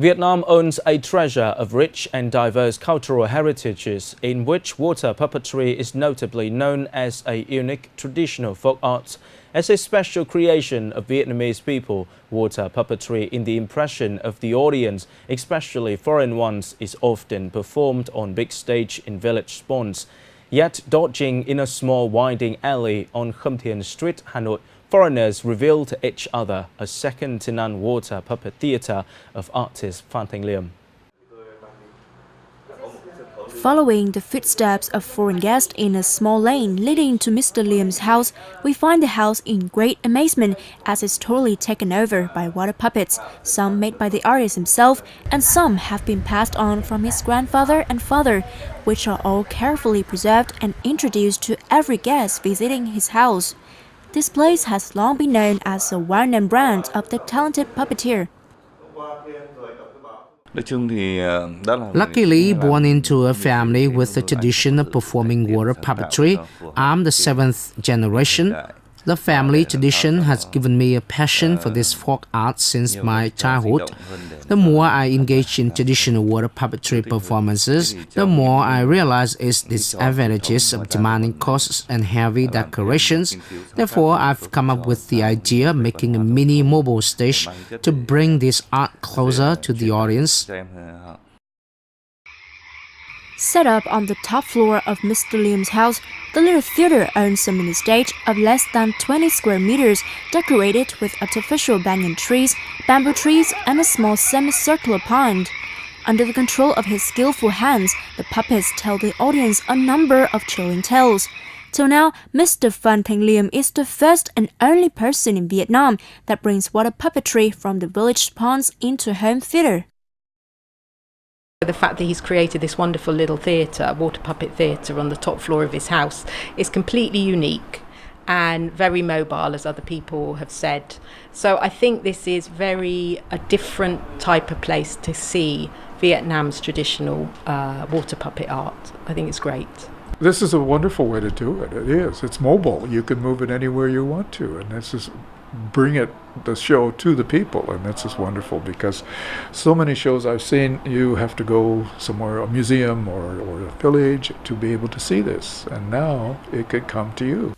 Vietnam owns a treasure of rich and diverse cultural heritages in which water puppetry is notably known as a unique traditional folk art. As a special creation of Vietnamese people, water puppetry in the impression of the audience, especially foreign ones, is often performed on big stage in village spawns. Yet dodging in a small winding alley on Khâm Thiên Street, Hanoi, foreigners reveal to each other a second-to-none water puppet theatre of artist Phan Thanh Liem. Following the footsteps of foreign guests in a small lane leading to Mr. Liem's house, we find the house in great amazement as it's totally taken over by water puppets, some made by the artist himself, and some have been passed on from his grandfather and father, which are all carefully preserved and introduced to every guest visiting his house. This place has long been known as a well-known brand of the talented puppeteer. Luckily, born into a family with a tradition of performing water puppetry, I'm the 7th generation. The family tradition has given me a passion for this folk art since my childhood. The more I engage in traditional water puppetry performances, the more I realize its disadvantages of demanding costs and heavy decorations. Therefore, I've come up with the idea of making a mini mobile stage to bring this art closer to the audience. Set up on the top floor of Mr. Liem's house, the little theater owns a mini stage of less than 20 square meters decorated with artificial banyan trees, bamboo trees, and a small semicircular pond. Under the control of his skillful hands, the puppets tell the audience a number of chilling tales. Till now, Mr. Phan Thanh Liem is the first and only person in Vietnam that brings water puppetry from the village ponds into home theater. The fact that he's created this wonderful little theatre, water puppet theatre, on the top floor of his house is completely unique and very mobile, as other people have said. So I think this is a different type of place to see Vietnam's traditional water puppet art. I think it's great. This is a wonderful way to do it. It is. It's mobile. You can move it anywhere you want to, and this is bring the show to the people, and that's just wonderful, because so many shows I've seen, you have to go somewhere, a museum or a village, to be able to see this, and now it could come to you.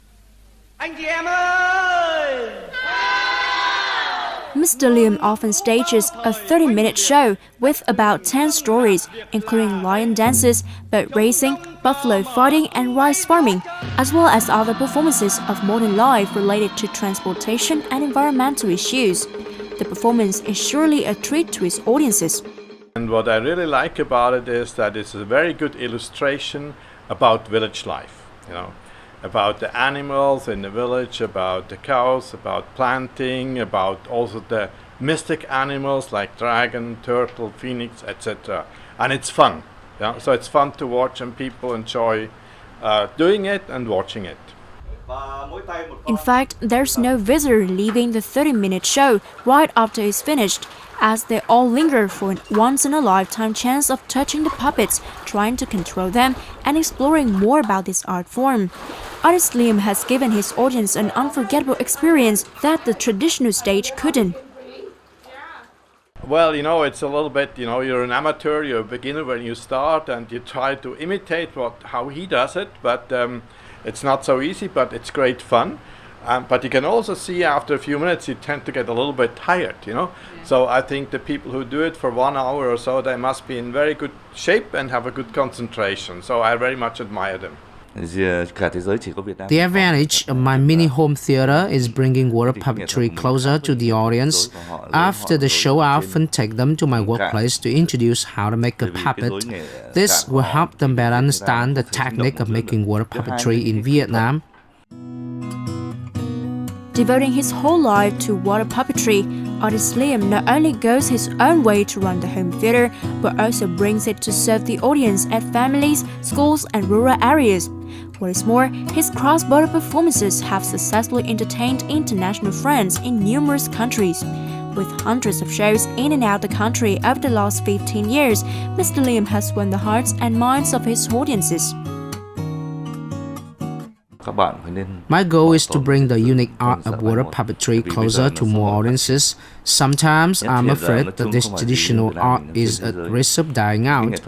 Mr. Liem often stages a 30-minute show with about 10 stories, including lion dances, boat racing, buffalo fighting, and rice farming, as well as other performances of modern life related to transportation and environmental issues. The performance is surely a treat to his audiences. And what I really like about it is that it's a very good illustration about village life, about the animals in the village, about the cows, about planting, about also the mystic animals like dragon, turtle, phoenix, etc. And it's fun. So it's fun to watch, and people enjoy doing it and watching it. In fact, there's no visitor leaving the 30-minute show right after it's finished, as they all linger for a once-in-a-lifetime chance of touching the puppets, trying to control them, and exploring more about this art form. Artist Liem has given his audience an unforgettable experience that the traditional stage couldn't. Well, it's a little bit, you're an amateur, you're a beginner when you start, and you try to imitate how he does it, but it's not so easy, but it's great fun. But you can also see after a few minutes you tend to get a little bit tired, So I think the people who do it for 1 hour or so, they must be in very good shape and have a good concentration. So I very much admire them. The advantage of my mini home theater is bringing water puppetry closer to the audience. After the show, I often take them to my workplace to introduce how to make a puppet. This will help them better understand the technique of making water puppetry in Vietnam. Devoting his whole life to water puppetry, artist Liem not only goes his own way to run the home theater, but also brings it to serve the audience at families, schools, and rural areas. What is more, his cross-border performances have successfully entertained international friends in numerous countries. With hundreds of shows in and out the country over the last 15 years, Mr. Liem has won the hearts and minds of his audiences. My goal is to bring the unique art of water puppetry closer to more audiences. Sometimes I'm afraid that this traditional art is at risk of dying out.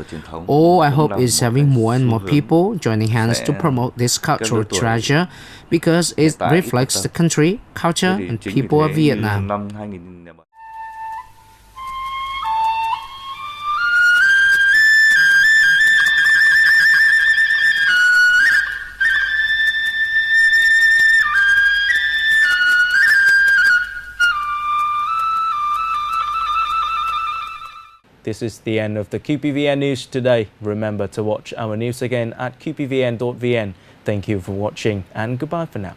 All I hope is having more and more people joining hands to promote this cultural treasure because it reflects the country, culture and people of Vietnam. This is the end of the QPVN news today. Remember to watch our news again at qpvn.vn. Thank you for watching and goodbye for now.